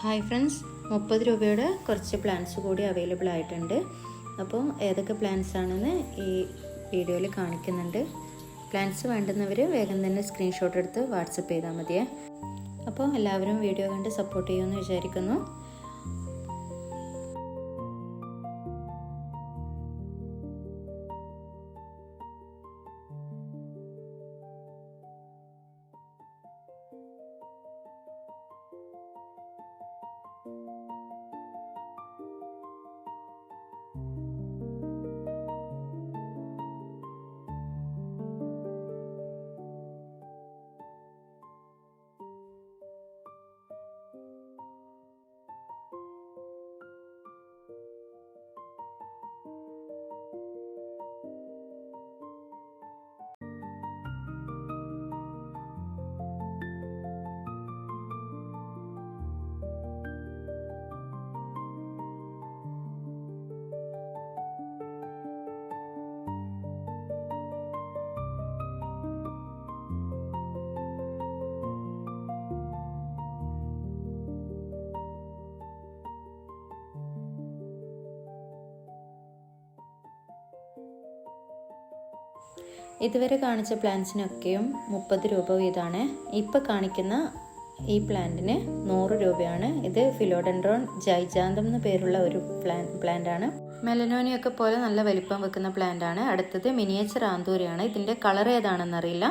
Hi friends, 30 രൂപയുടെ കുറച്ച് plans കൂടി അവൈലബിൾ ആയിട്ടുണ്ട്. അപ്പോൾ ഏതൊക്കെ പ്ലാൻസ് ആണെന്ന് ഈ വീഡിയോയിൽ കാണിക്കുന്നുണ്ട്. പ്ലാൻസ് വേണ്ടുന്നവർ വേഗം തന്നെ സ്ക്രീൻഷോട്ട് എടുത്ത് വാട്സപ്പ് ചെയ്താൽ മതിയേ. അപ്പോൾ എല്ലാവരും വീഡിയോ കണ്ട് സപ്പോർട്ട് ചെയ്യുമെന്ന് വിചാരിക്കുന്നു. ഇതുവരെ കാണിച്ച പ്ലാന്റ്സിനൊക്കെയും 30 രൂപ വീതമാണ്. ഇപ്പോൾ കാണിക്കുന്ന ഈ പ്ലാന്റിന് 100 രൂപയാണ്. ഇത് ഫിലോഡെൻഡ്രോൺ ജൈജാന്തം എന്ന പേരുള്ള ഒരു പ്ലാന്റ് ആണ്. മെലനോനിയൊക്കെ പോലെ നല്ല വലിപ്പം വെക്കുന്ന പ്ലാന്റ് ആണ്. അടുത്തത് മിനിയേച്ചർ ആന്തൂരിയാണ്. ഇതിൻ്റെ കളർ ഏതാണെന്നറിയില്ല.